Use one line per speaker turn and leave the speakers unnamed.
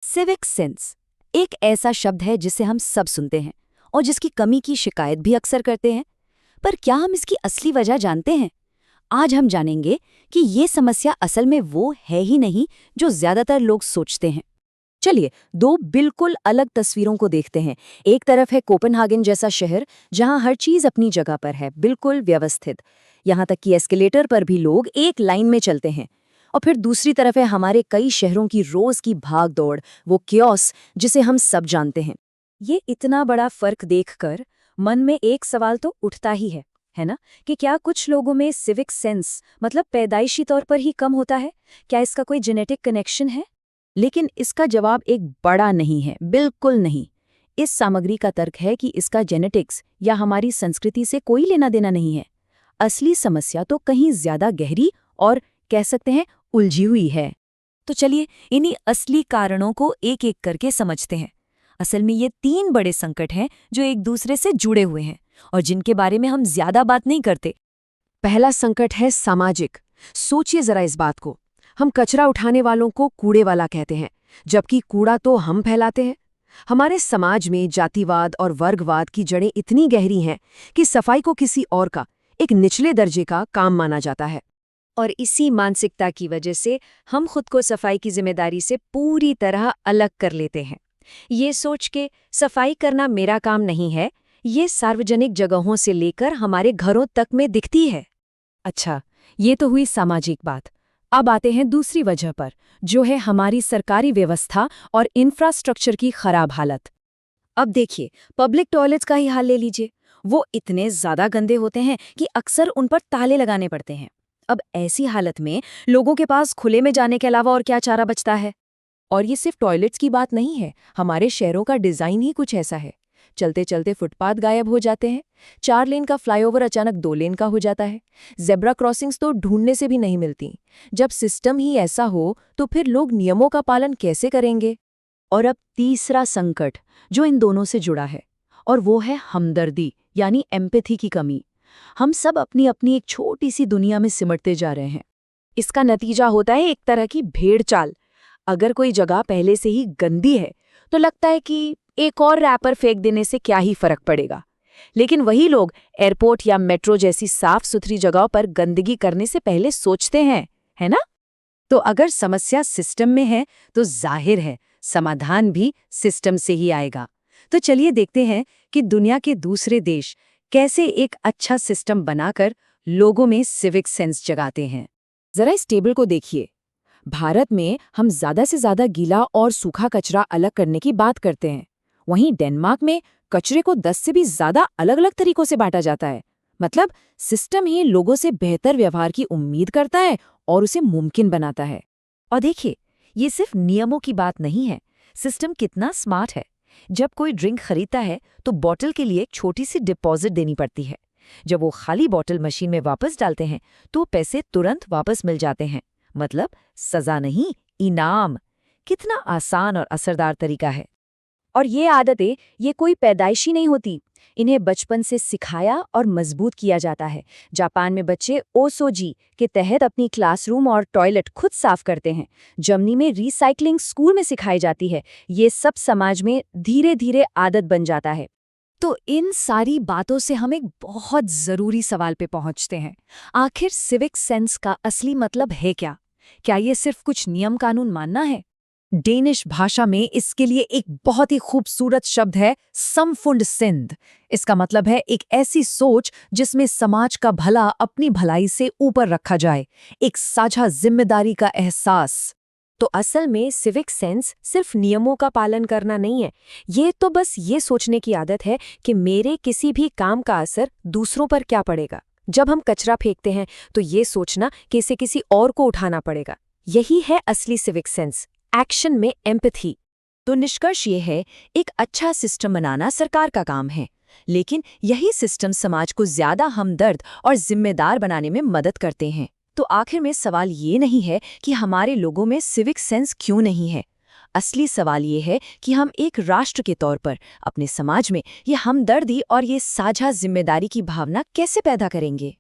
Civic sense एक ऐसा शब्द है जिसे हम सब सुनते हैं और जिसकी कमी की शिकायत भी अक्सर करते हैं। पर क्या हम इसकी असली वजह जानते हैं? आज हम जानेंगे कि ये समस्या असल में वो है ही नहीं जो ज्यादातर लोग सोचते हैं। चलिए दो बिल्कुल अलग तस्वीरों को देखते हैं। एक तरफ है कोपेनहेगन जैसा शहर जहां हर चीज अपनी जगह पर है, बिल्कुल व्यवस्थित, यहां तक कि एस्केलेटर पर भी लोग एक लाइन में चलते हैं। और फिर दूसरी तरफ है हमारे कई शहरों की रोज की भाग दौड़, वो क्योस जिसे हम सब जानते हैं। ये इतना बड़ा फर्क देखकर मन में एक सवाल तो उठता ही है ना, कि क्या कुछ लोगों में सिविक सेंस मतलब पैदाइशी तौर पर ही कम होता है? क्या इसका कोई जेनेटिक कनेक्शन है? लेकिन इसका जवाब एक बड़ा नहीं है, बिल्कुल नहीं। इस सामग्री का तर्क है कि इसका जेनेटिक्स या हमारी संस्कृति से कोई लेना देना नहीं है। असली समस्या तो कहीं ज्यादा गहरी और कह सकते हैं उलझी हुई है। तो चलिए इन्हीं असली कारणों को एक एक करके समझते हैं। असल में ये तीन बड़े संकट हैं जो एक दूसरे से जुड़े हुए हैं और जिनके बारे में हम ज्यादा बात नहीं करते।
पहला संकट है सामाजिक। सोचिए जरा इस बात को। हम कचरा उठाने वालों को कूड़े वाला कहते हैं, जबकि कूड़ा तो हम फैलाते हैं। हमारे समाज में जातिवाद और वर्गवाद की जड़ें इतनी गहरी हैं कि सफाई को किसी और का, एक निचले दर्जे का काम माना जाता है।
और इसी मानसिकता की वजह से हम खुद को सफाई की जिम्मेदारी से पूरी तरह अलग कर लेते हैं। ये सोच के सफाई करना मेरा काम नहीं है, ये सार्वजनिक जगहों से लेकर हमारे घरों तक में दिखती है।
अच्छा, ये तो हुई सामाजिक बात। अब आते हैं दूसरी वजह पर, जो है हमारी सरकारी व्यवस्था और इंफ्रास्ट्रक्चर की खराब हालत।
अब देखिए, पब्लिक टॉयलेट्स का ही हाल ले लीजिए। वो इतने ज्यादा गंदे होते हैं कि अक्सर उन पर ताले लगाने पड़ते हैं। अब ऐसी हालत में लोगों के पास खुले में जाने के अलावा और क्या चारा बचता है?
और ये सिर्फ टॉयलेट्स की बात नहीं है, हमारे शहरों का डिज़ाइन ही कुछ ऐसा है। चलते चलते फुटपाथ गायब हो जाते हैं, 4 लेन का फ्लाईओवर अचानक 2 लेन का हो जाता है, जेब्रा क्रॉसिंग्स तो ढूंढने से भी नहीं मिलती। जब सिस्टम ही ऐसा हो तो फिर लोग नियमों का पालन कैसे करेंगे?
और अब तीसरा संकट जो इन दोनों से जुड़ा है, और वो है हमदर्दी यानी एम्पैथी की कमी। हम सब अपनी अपनी एक छोटी सी दुनिया में सिमटते जा रहे हैं।
इसका नतीजा होता है एक तरह की भेड़ चाल। अगर कोई जगह पहले से ही गंदी है तो लगता है कि एक और रैपर फेंक देने से क्या ही फर्क पड़ेगा। लेकिन वही लोग एयरपोर्ट या मेट्रो जैसी साफ सुथरी जगहों पर गंदगी करने से पहले सोचते हैं, है ना? तो अगर समस्या सिस्टम में है तो जाहिर है समाधान भी सिस्टम से ही आएगा। तो चलिए देखते हैं कि दुनिया के दूसरे देश कैसे एक अच्छा सिस्टम बनाकर लोगों में सिविक सेंस जगाते हैं। जरा इस टेबल को देखिए। भारत में हम ज्यादा से ज्यादा गीला और सूखा कचरा अलग करने की बात करते हैं। वहीं डेनमार्क में कचरे को 10 से भी ज्यादा अलग-अलग तरीकों से बांटा जाता है। मतलब सिस्टम ही लोगों से बेहतर व्यवहार की उम्मीद करता है और उसे मुमकिन बनाता है।
और देखिए, ये सिर्फ नियमों की बात नहीं है। सिस्टम कितना स्मार्ट है। जब कोई ड्रिंक खरीदता है तो बॉटल के लिए एक छोटी सी डिपॉजिट देनी पड़ती है। जब वो खाली बॉटल मशीन में वापस डालते हैं तो पैसे तुरंत वापस मिल जाते हैं। मतलब सजा नहीं, इनाम। कितना आसान और असरदार तरीका है। और ये आदतें ये कोई पैदाइशी नहीं होती, इन्हें बचपन से सिखाया और मजबूत किया जाता है। जापान में बच्चे ओसोजी के तहत अपनी क्लासरूम और टॉयलेट खुद साफ करते हैं। जर्मनी में रिसाइकलिंग स्कूल में सिखाई जाती है। ये सब समाज में धीरे धीरे आदत बन जाता है। तो इन सारी बातों से हम एक बहुत जरूरी सवाल पे पहुंचते हैं। आखिर सिविक सेंस का असली मतलब है क्या? क्या ये सिर्फ कुछ नियम कानून मानना है?
डेनिश भाषा में इसके लिए एक बहुत ही खूबसूरत शब्द है समफुंडसिंद। इसका मतलब है एक ऐसी सोच जिसमें समाज का भला अपनी भलाई से ऊपर रखा जाए, एक साझा जिम्मेदारी का एहसास।
तो असल में सिविक सेंस सिर्फ नियमों का पालन करना नहीं है। ये तो बस ये सोचने की आदत है कि मेरे किसी भी काम का असर दूसरों पर क्या पड़ेगा। जब हम कचरा फेंकते हैं तो ये सोचना कि इसे किसी और को उठाना पड़ेगा। यही है असली सिविक सेंस, एक्शन में एम्पैथी। तो निष्कर्ष ये है, एक अच्छा सिस्टम बनाना सरकार का काम है, लेकिन यही सिस्टम समाज को ज्यादा हमदर्द और जिम्मेदार बनाने में मदद करते हैं। तो आखिर में सवाल ये नहीं है कि हमारे लोगों में सिविक सेंस क्यों नहीं है। असली सवाल ये है कि हम एक राष्ट्र के तौर पर अपने समाज में ये हमदर्दी और ये साझा जिम्मेदारी की भावना कैसे पैदा करेंगे।